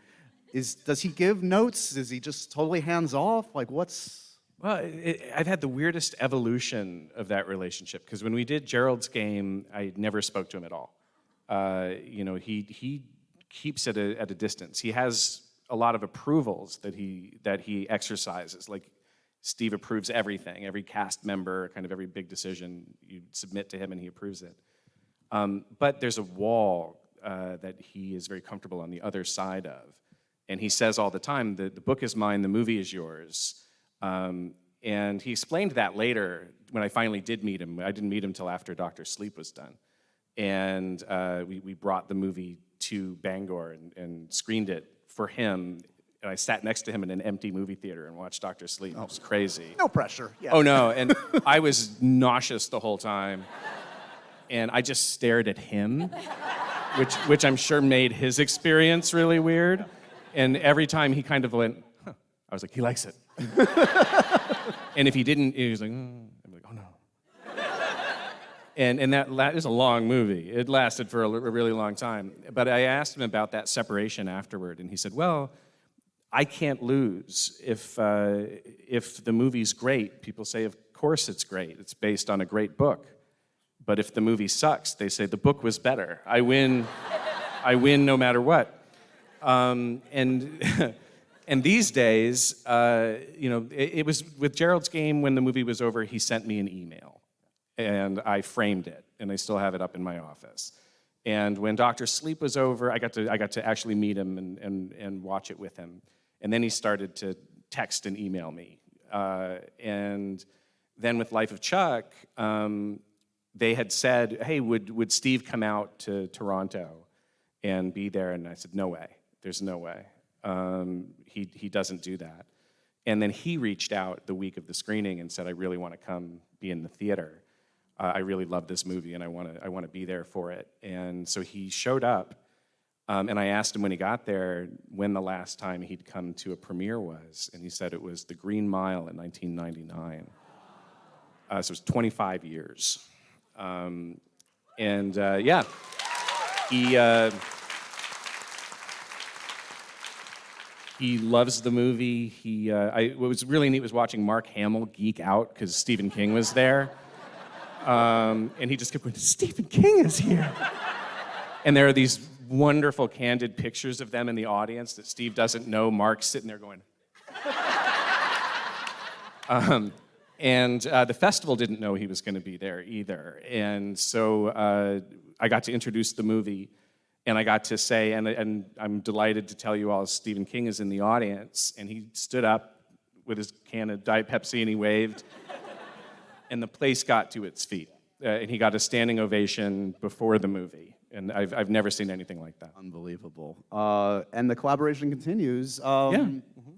Does he give notes? Is he just totally hands off? Like, what's... Well, I've had the weirdest evolution of that relationship, because when we did Gerald's Game, I never spoke to him at all. He keeps at a distance. He has a lot of approvals that he exercises. Like, Steve approves everything, every cast member, kind of every big decision you submit to him, and he approves it. But there's a wall that he is very comfortable on the other side of. And he says all the time, the book is mine, the movie is yours. And he explained that later when I finally did meet him. I didn't meet him till after Dr. Sleep was done. And we brought the movie to Bangor and screened it for him. And I sat next to him in an empty movie theater and watched Dr. Sleep. It was crazy. No pressure. Yeah. Oh, no. And I was nauseous the whole time. And I just stared at him, which I'm sure made his experience really weird. And every time he kind of went, huh. I was like, he likes it. And if he didn't, he was like, I'm like, oh, no. And that is a long movie. It lasted for a really long time. But I asked him about that separation afterward, and he said, well, I can't lose. If the movie's great, people say, of course it's great. It's based on a great book. But if the movie sucks, they say the book was better. I win no matter what. And these days, it was with Gerald's Game, when the movie was over, he sent me an email. And I framed it, and I still have it up in my office. And when Dr. Sleep was over, I got to actually meet him and watch it with him. And then he started to text and email me. And then with Life of Chuck, they had said, hey, would Steve come out to Toronto and be there? And I said, no way. There's no way. He doesn't do that. And then he reached out the week of the screening and said, I really want to come be in the theater. I really love this movie, and I want to be there for it. And so he showed up, and I asked him when he got there when the last time he'd come to a premiere was, and he said it was The Green Mile in 1999. So it was 25 years. Yeah, he loves the movie. What was really neat was watching Mark Hamill geek out because Stephen King was there. And he just kept going, Stephen King is here. And there are these wonderful candid pictures of them in the audience that Steve doesn't know. Mark's sitting there going. The festival didn't know he was going to be there either. And so I got to introduce the movie, and I got to say, and I'm delighted to tell you all, Stephen King is in the audience, and he stood up with his can of Diet Pepsi and he waved, and the place got to its feet. And he got a standing ovation before the movie. And I've never seen anything like that. Unbelievable. And the collaboration continues.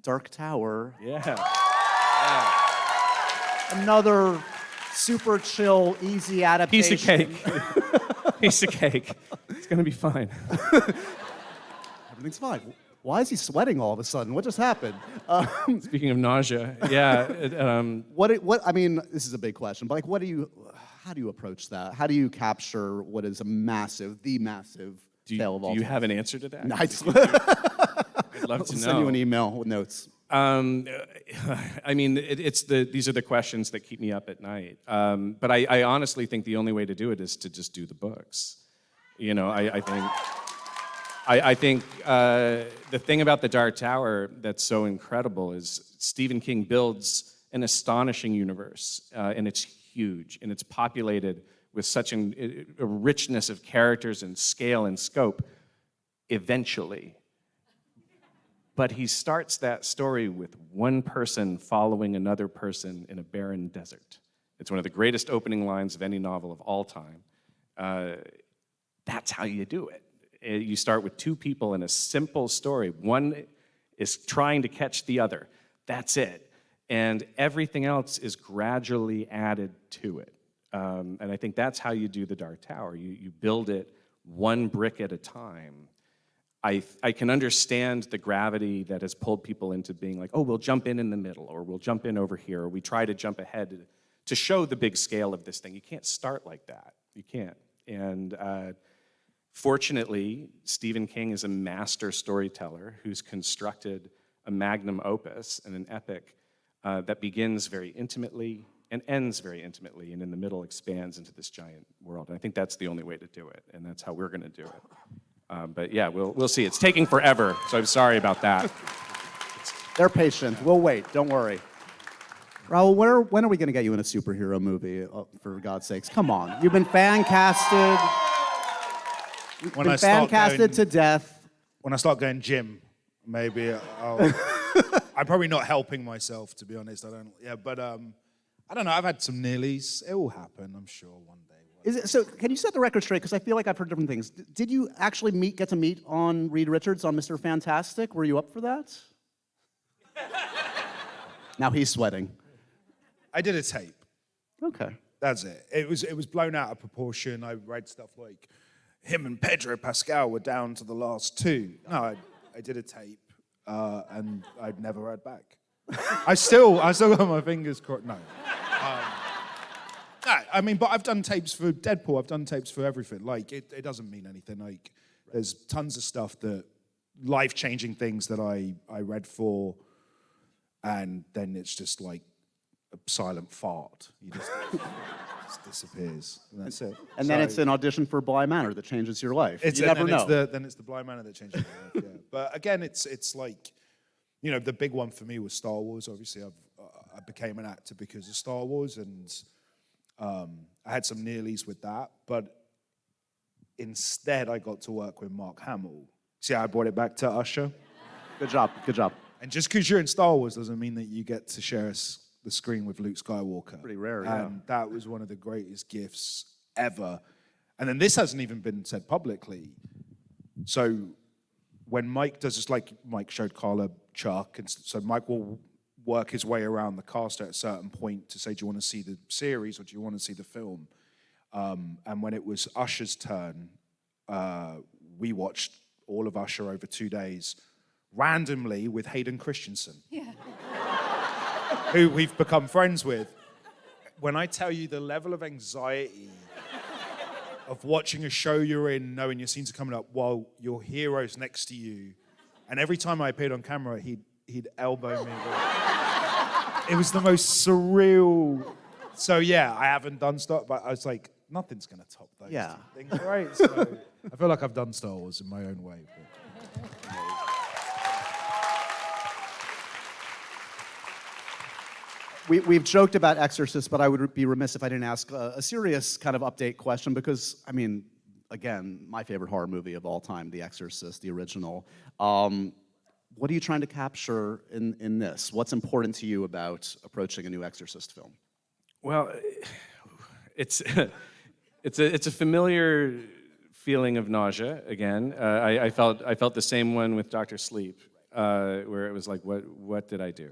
Dark Tower. Yeah. Another super chill, easy adaptation. Piece of cake. Piece of cake. It's going to be fine. Everything's fine. Why is he sweating all of a sudden? What just happened? Speaking of nausea, yeah. I mean, this is a big question, but like, how do you approach that? How do you capture what is the massive tale of all Do you time? have an answer to that? I'd love to know. Send you an email with notes. I mean, these are the questions that keep me up at night. But I honestly think the only way to do it is to just do the books. You know, I think the thing about the Dark Tower that's so incredible is Stephen King builds an astonishing universe, and it's huge, and it's populated with such a richness of characters and scale and scope, eventually. But he starts that story with one person following another person in a barren desert. It's one of the greatest opening lines of any novel of all time. That's how you do it. You start with two people in a simple story. One is trying to catch the other. That's it. and everything else is gradually added to it. And I think that's how you do the Dark Tower. You build it one brick at a time. I can understand the gravity that has pulled people into being like, oh, we'll jump in the middle, or we'll jump in over here, or we try to jump ahead to show the big scale of this thing. You can't start like that. You can't. And fortunately, Stephen King is a master storyteller who's constructed a magnum opus and an epic that begins very intimately and ends very intimately, and in the middle expands into this giant world. And I think that's the only way to do it, and that's how we're going to do it. But yeah, we'll see. It's taking forever, so I'm sorry about that. They're patient. We'll wait. Don't worry. Rahul, when are we going to get you in a superhero movie, for God's sakes? Come on. You've been fan-casted. You've been fan-casted to death. When I start going gym, maybe I'll... I'm probably not helping myself, to be honest. But I don't know. I've had some nearlies. It will happen, I'm sure, one day. So can you set the record straight? Because I feel like I've heard different things. Did you actually get to meet on Reed Richards on Mr. Fantastic? Were you up for that? Now he's sweating. I did a tape. Okay. That's it. It was blown out of proportion. I read stuff like him and Pedro Pascal were down to the last two. No, I did a tape, and I'd never heard back. I still got my fingers crossed. No. I mean, but I've done tapes for Deadpool. I've done tapes for everything. Like, it doesn't mean anything. Like, there's tons of stuff that, life-changing things that I read for, and then it's just like a silent fart. You just, it just disappears. And that's it. And then it's an audition for Bly Manor that changes your life. You never know. Then it's the Bly Manor that changes your life, yeah. But again, it's like, you know, the big one for me was Star Wars. Obviously, I became an actor because of Star Wars, and I had some nearlies with that, but instead I got to work with Mark Hamill. See how I brought it back to Usher? Good job, good job. And just because you're in Star Wars doesn't mean that you get to share the screen with Luke Skywalker. Pretty rare, and that was one of the greatest gifts ever. And then this hasn't even been said publicly. So when Mike does this, like Mike showed Carla Chuck, and so Mike will work his way around the cast at a certain point to say, do you want to see the series or do you want to see the film? And when it was Usher's turn, we watched all of Usher over 2 days, randomly with Hayden Christensen, who we've become friends with. When I tell you the level of anxiety of watching a show you're in, knowing your scenes are coming up while your hero's next to you, and every time I appeared on camera, he'd elbow me. It was the most surreal. So yeah, I haven't done stuff, but I was like, nothing's gonna top those two things, right? So I feel like I've done Star Wars in my own way. We've joked about Exorcist, but I would be remiss if I didn't ask a serious kind of update question because, I mean, again, my favorite horror movie of all time, The Exorcist, the original. What are you trying to capture in this? What's important to you about approaching a new Exorcist film? Well, it's a familiar feeling of nausea again. I felt the same one with Dr. Sleep, where it was like, what did I do?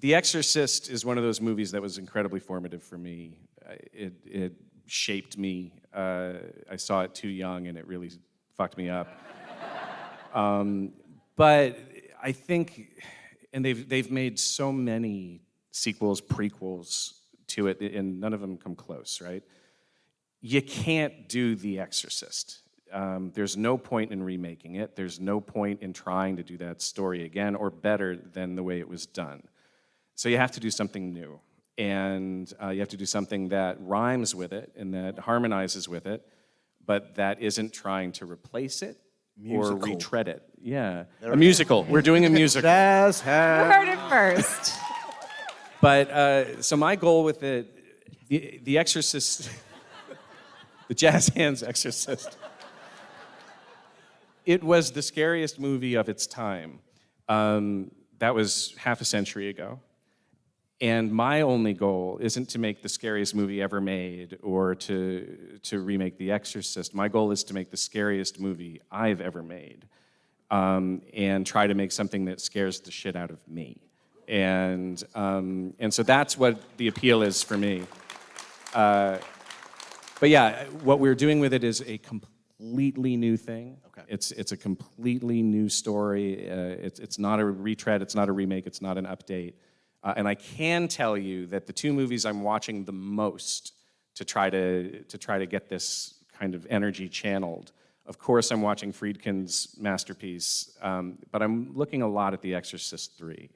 The Exorcist is one of those movies that was incredibly formative for me. It shaped me. I saw it too young, and it really fucked me up. But I think, and they've made so many sequels, prequels to it, and none of them come close, right? You can't do The Exorcist. There's no point in remaking it. There's no point in trying to do that story again or better than the way it was done. So you have to do something new. And you have to do something that rhymes with it and that harmonizes with it, but that isn't trying to replace it or retread it. Yeah, a musical. We're doing a musical. Jazz hands. You heard it first. But, so my goal with it, the Exorcist, the Jazz Hands Exorcist, it was the scariest movie of its time. That was half a century ago. And my only goal isn't to make the scariest movie ever made or to remake The Exorcist. My goal is to make the scariest movie I've ever made and try to make something that scares the shit out of me. And so that's what the appeal is for me. But yeah, what we're doing with it is a completely new thing. Okay. It's a completely new story. It's not a retread, it's not a remake, it's not an update. And I can tell you that the two movies I'm watching the most to try to get this kind of energy channeled. Of course, I'm watching Friedkin's masterpiece, but I'm looking a lot at The Exorcist 3.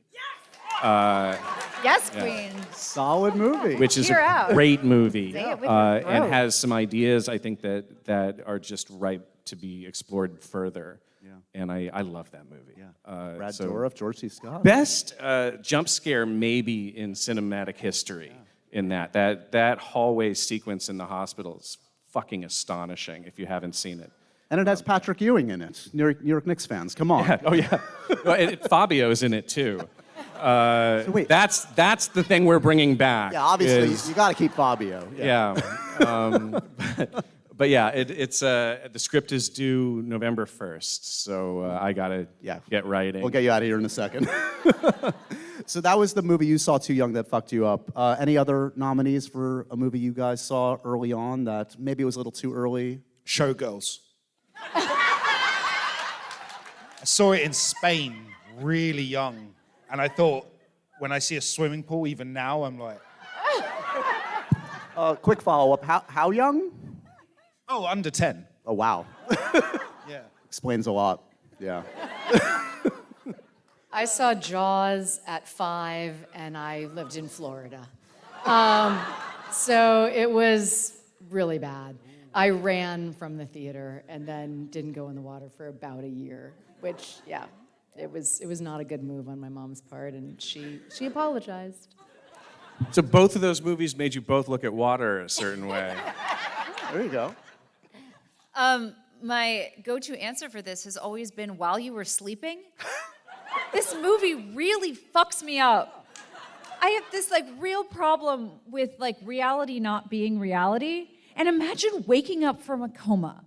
Yes, Queen. Solid movie. Which is Cheer a out. great movie, Say it with your and throat. has some ideas I think that are just ripe to be explored further. Yeah. And I love that movie. Yeah. Brad Dourif, George C. Scott. Best jump scare maybe in cinematic history. In that hallway sequence in the hospital is fucking astonishing if you haven't seen it. And it has Patrick Ewing in it. New York Knicks fans, come on. Oh yeah, well, Fabio's in it too. wait. That's the thing we're bringing back. Yeah, obviously, is- you got to keep Fabio. Yeah. But yeah, it's the script is due November 1st, so I gotta get writing. We'll get you out of here in a second. So that was the movie you saw Too Young that fucked you up. Any other nominees for a movie you guys saw early on that maybe it was a little too early? Showgirls. I saw it in Spain, really young, and I thought, when I see a swimming pool, even now, I'm like, Quick follow-up. How young? oh, under 10. Oh, wow. Yeah. Explains a lot. Yeah. I saw Jaws at 5, and I lived in Florida. So it was really bad. I ran from the theater and then didn't go in the water for about a year, which, yeah, it was not a good move on my mom's part, and she apologized. So both of those movies made you both look at water a certain way. There you go. My go-to answer for this has always been While You Were Sleeping. This movie really fucks me up. I have this real problem with reality not being reality. And imagine waking up from a coma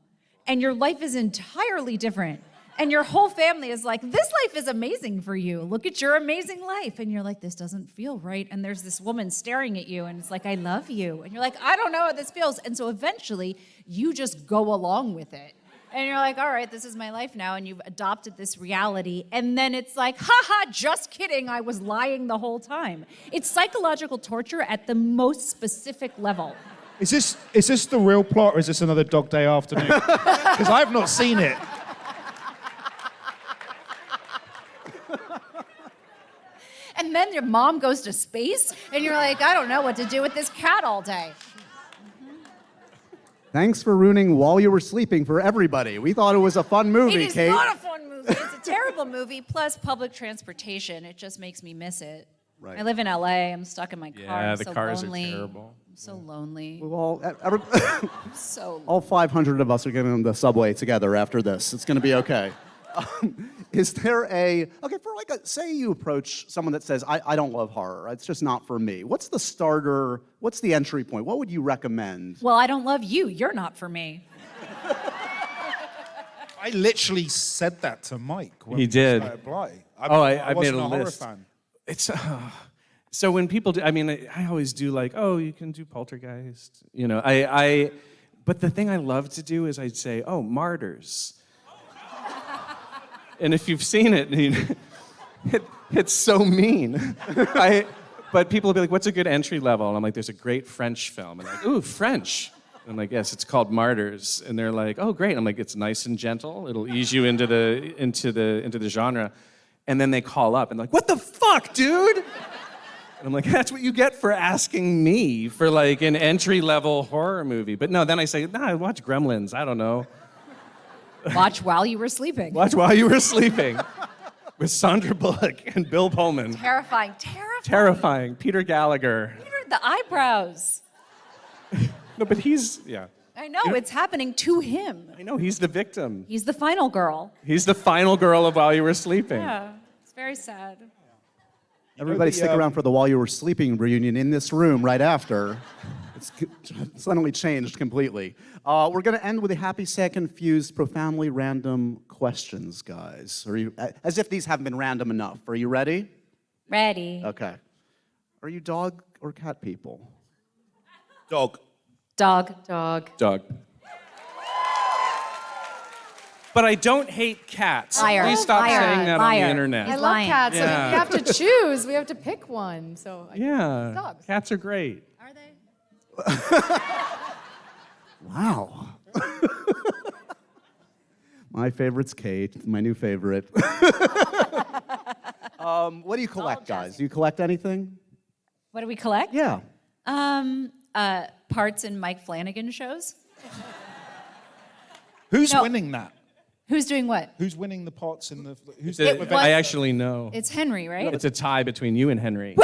and your life is entirely different. And your whole family is like, this life is amazing for you. Look at your amazing life. And you're like, this doesn't feel right. And there's this woman staring at you and it's like, I love you. And you're like, I don't know how this feels. And so eventually you just go along with it. And you're like, all right, this is my life now. And you've adopted this reality. And then it's like, haha, just kidding. I was lying the whole time. It's psychological torture at the most specific level. Is this the real plot, or is this another Dog Day Afternoon? Because I've not seen it. And then your mom goes to space, and you're like, I don't know what to do with this cat all day. Thanks for ruining While You Were Sleeping for everybody. We thought it was a fun movie, It is Kate. not a fun movie. It's a terrible movie. Plus, public transportation, it just makes me miss it. Right. I live in LA. I'm stuck in my car. Yeah, I'm the so cars lonely. are terrible. I'm so lonely. All 500 of us are getting on the subway together after this. It's going to be okay. Is there say you approach someone that says, I don't love horror. It's just not for me. What's the starter? What's the entry point? What would you recommend? Well, I don't love you. You're not for me. I literally said that to Mike when He we did. started Bly. I made wasn't a horror list. fan. It's so when people do, I always do you can do Poltergeist, but the thing I love to do is I'd say, Martyrs. And if you've seen it, it's so mean. But people will be like, what's a good entry level? And I'm like, there's a great French film. And like, ooh, French. And I'm like, yes, it's called Martyrs. And they're like, oh, great. I'm like, it's nice and gentle. It'll ease you into the genre. And then they call up and they're like, what the fuck, dude? And I'm like, that's what you get for asking me for an entry-level horror movie. But no, then I say, I watch Gremlins. I don't know. Watch While You Were Sleeping. Watch While You Were Sleeping with Sandra Bullock and Bill Pullman. Terrifying. Terrifying. Peter Gallagher. Peter, the eyebrows. No, but yeah. I know, it's happening to him. I know, he's the victim. He's the final girl. He's the final girl of While You Were Sleeping. Yeah, it's very sad. Everybody stick around for the While You Were Sleeping reunion in this room right after. It's suddenly changed completely. We're going to end with a happy, sad, confused, profoundly random questions, guys. Are you, as if these haven't been random enough. Are you ready? Ready. Okay. Are you dog or cat people? Dog. Dog. Dog. Dog. But I don't hate cats. Liar. Please stop Liar. saying that on Liar. the internet. I love lying. cats. So Yeah. we have to choose. We have to pick one. So Yeah. Dogs. Cats are great. Are they? Wow. My favorite's Kate, my new favorite. What do you collect, guys? Do you collect anything? What do we collect? Yeah. Parts in Mike Flanagan shows. Who's No. winning that? Who's doing what? Who's winning the pots in the? Who's I actually know. It's Henry, right? It's a tie between you and Henry. Woo!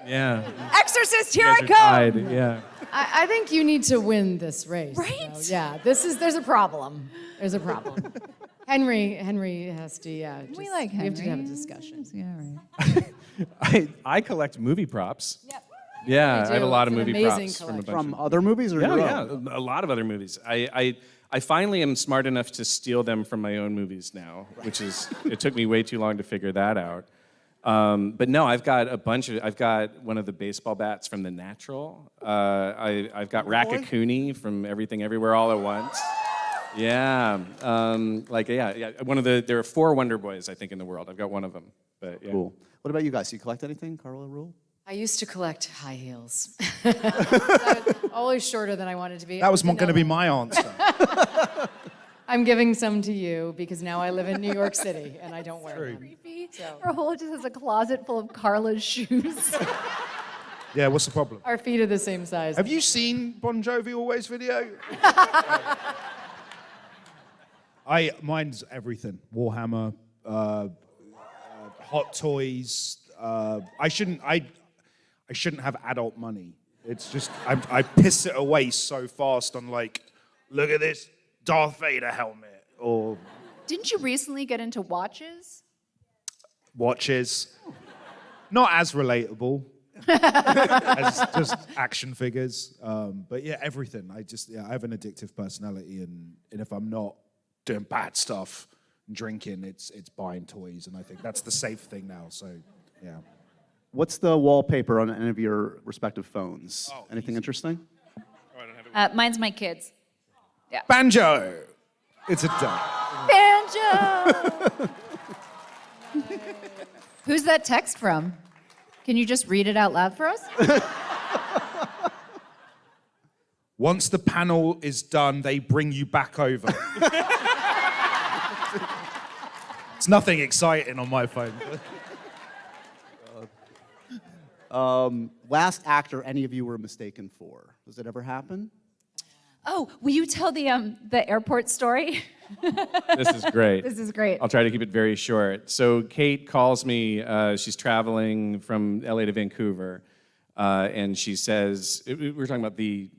Yeah. Exorcist, here You I guys are come! tied, yeah. I think you need to win this race. Right? So, yeah. There's a problem. There's a problem. Henry has to. Yeah. We like We have to have a Henry. discussion. Yeah, right. I collect movie props. Yep. Yeah, I I have a do. lot of It's an movie amazing props from a bunch From of other movies or Yeah, your yeah, own? a lot of other movies. I finally am smart enough to steal them from my own movies now, which is it took me way too long to figure that out. But no, I've got I've got one of the baseball bats from The Natural. I've got Raccacoonie from Everything Everywhere All at Once. Yeah, there are 4 Wonder Boys, I think, in the world. I've got one of them. But yeah. Cool. What about you guys? Do you collect anything, Carla Rule? I used to collect high heels. I was always shorter than I wanted to be. That was going to be my answer. I'm giving some to you because now I live in New York City and I don't wear them. Creepy. Rahul just has a closet full of Carla's shoes. Yeah, what's the problem? Our feet are the same size. Have you seen Bon Jovi Always video? Mine's everything. Warhammer, Hot Toys. I shouldn't have adult money. It's just I piss it away so fast on like, look at this Darth Vader helmet or Didn't you recently get into watches? watches. Not as relatable as just action figures. But yeah, everything. I have an addictive personality, and if I'm not doing bad stuff and drinking, it's buying toys, and I think that's the safe thing now. So yeah. What's the wallpaper on any of your respective phones? Oh, Anything interesting? Mine's my kids. Banjo. It's a duck. Banjo! Who's that text from? Can you just read it out loud for us? Once the panel is done, they bring you back over. It's nothing exciting on my phone. Last actor any of you were mistaken for. Does it ever happen? Oh, will you tell the airport story? This is great. This is great. I'll try to keep it very short. So Kate calls me. She's traveling from LA to Vancouver, and she says, we were talking about the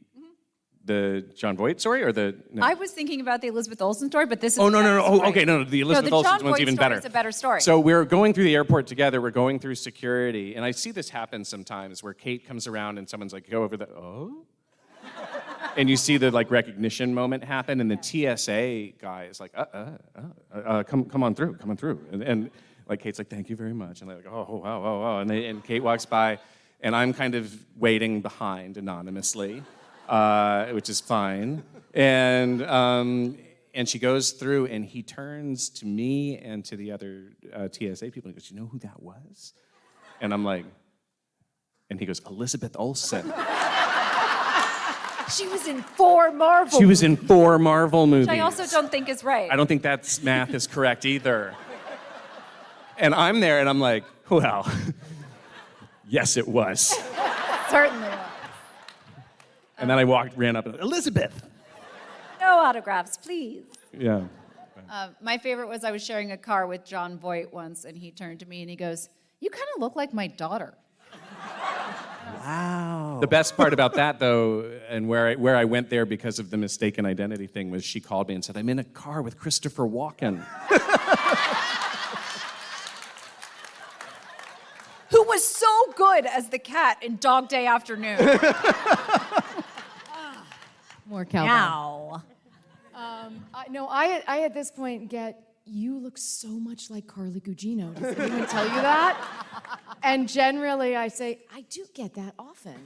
John Voight story, or the? No. I was thinking about the Elizabeth Olsen story, but this is. Oh, no. story. Oh, okay, no. The Elizabeth the Olsen John one's Voight even story better. is a better story. So we're going through the airport together. We're going through security, and I see this happen sometimes, where Kate comes around and someone's like, "Go over the and you see the like recognition moment happen, and the TSA guy is like, come on through, and like Kate's like, thank you very much, and they're like, oh, and Kate walks by, and I'm kind of waiting behind anonymously, which is fine, and she goes through, and he turns to me and to the other TSA people and goes, you know who that was? And I'm like, and he goes, Elizabeth Olsen. She was in 4 Marvel. She was in 4 Marvel movies. Which I also don't think is right. I don't think that math is correct either. And I'm there and I'm like, well, yes, it was. Certainly was. And then I ran up and Elizabeth. No autographs, please. Yeah. My favorite was I was sharing a car with John Voight once, and he turned to me and he goes, "You kind of look like my daughter." Wow. The best part about that, though, and where I went there because of the mistaken identity thing, was she called me and said, I'm in a car with Christopher Walken. Who was so good as the cat in Dog Day Afternoon. More cowbell. Now. I at this point get you look so much like Carla Gugino. Does anyone tell you that? And generally I say, I do get that often.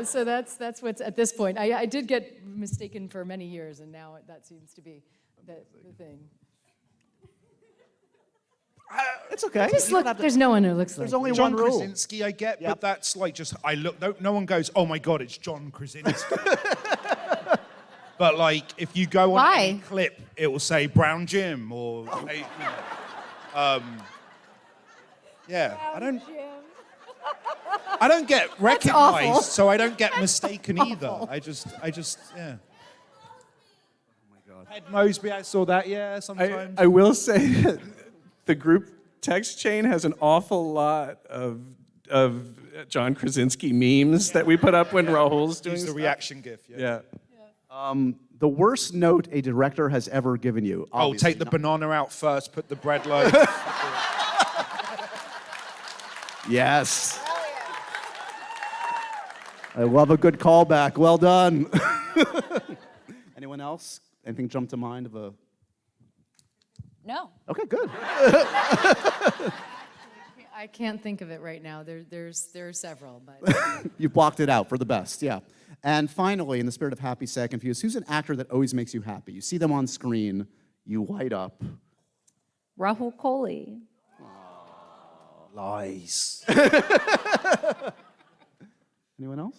So that's what's at this point. I did get mistaken for many years, and now that seems to be the thing. It's okay. Just look, there's no one who looks like There's only John one rule. Krasinski, I get, Yep. but that's like just, I look, no one goes, oh my God, it's John Krasinski. But like, if you go on Why? any clip, it will say Brown Jim or, yeah, I don't get awful. recognized, so I don't get mistaken either. I just, yeah. Oh my God. Ed Mosby, I saw that, yeah, sometimes. I will say that the group text chain has an awful lot of John Krasinski memes that we put up when Rahul's doing Use the stuff. reaction GIF, yeah. Yeah. The worst note a director has ever given you. Oh, Obviously take the not. banana out first, put the bread loaf. Yes. I love a good callback. Well done. Anyone else? Anything jump to mind of a... No. Okay, good. I can't think of it right now. There are several, but You blocked it out for the best, yeah. And finally, in the spirit of happy, sad, confused, who's an actor that always makes you happy? You see them on screen, you light up. Rahul Kohli. Lies. Anyone else?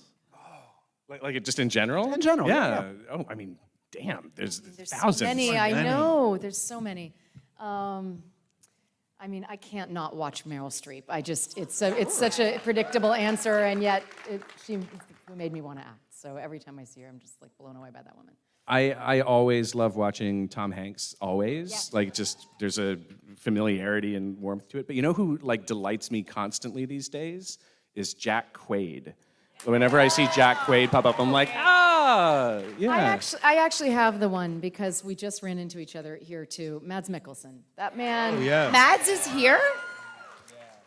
Like just in general? In general, Yeah. Oh, I mean, damn, there's thousands. so many. I know. There's so many. I mean, I can't not watch Meryl Streep. It's such a predictable answer, and yet she made me want to act. So every time I see her, I'm just like blown away by that woman. I always love watching Tom Hanks, always. Yeah. Like, just, there's a familiarity and warmth to it. But you know who, like, delights me constantly these days? Is Jack Quaid. Whenever I see Jack Quaid pop up, I'm like, yeah. I actually have the one because we just ran into each other here too. Mads Mikkelsen. That man. Oh, yeah. Mads is here?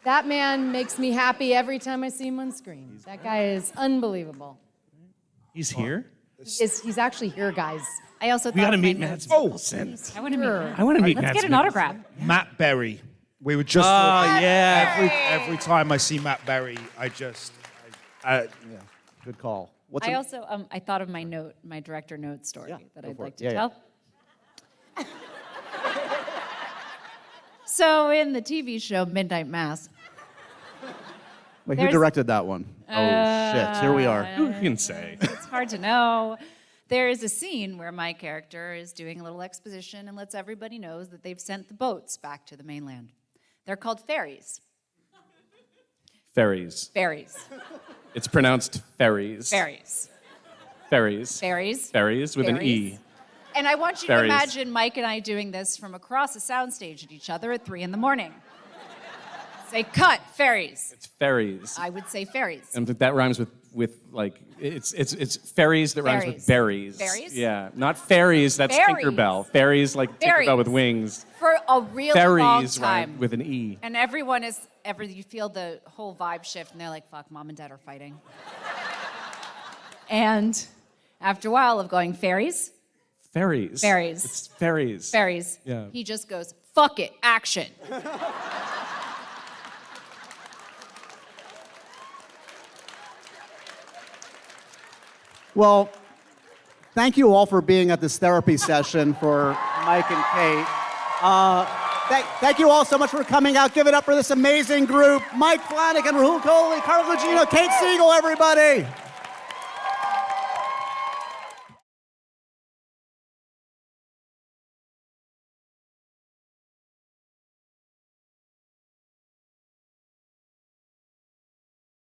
That man makes me happy every time I see him on screen. That guy is unbelievable. He's here? He's actually here, guys. I also We gotta thought meet my Mads notes- Mikkelsen. I want to meet him. I want to meet Let's Mads get an Mikkelsen. autograph. Matt Berry. We were just every time I see Matt Berry, Yeah, good call. What's I also I thought of my director note story that go I'd for like it. to Yeah, tell. So in the TV show Midnight Mass, Wait, who there's- directed that one? Oh, shit. Here we are. Who can say? it's hard to know. There is a scene where my character is doing a little exposition and lets everybody know that they've sent the boats back to the mainland. They're called ferries. Ferries. Ferries. It's pronounced ferries. Ferries. Ferries. Ferries. Ferries with an E. And I want you Ferries. to imagine Mike and I doing this from across a soundstage at each other at 3 a.m. Say, cut, ferries. It's ferries. I would say ferries. And that rhymes with like, it's ferries that rhymes with berries. Berries? Yeah, not fairies, that's Berries. Tinkerbell. Fairies like Berries. Tinkerbell with wings. For a really long Ferries time. rhyme with an E. And you feel the whole vibe shift, and they're like, fuck, mom and dad are fighting. And after a while of going, ferries, Ferries. Ferries. It's ferries. ferries, Yeah. he just goes, fuck it, action. Well, thank you all for being at this therapy session for Mike and Kate. Thank you all so much for coming out. Give it up for this amazing group. Mike Flanagan, Rahul Kohli, Carla Gugino, Kate Siegel, everybody.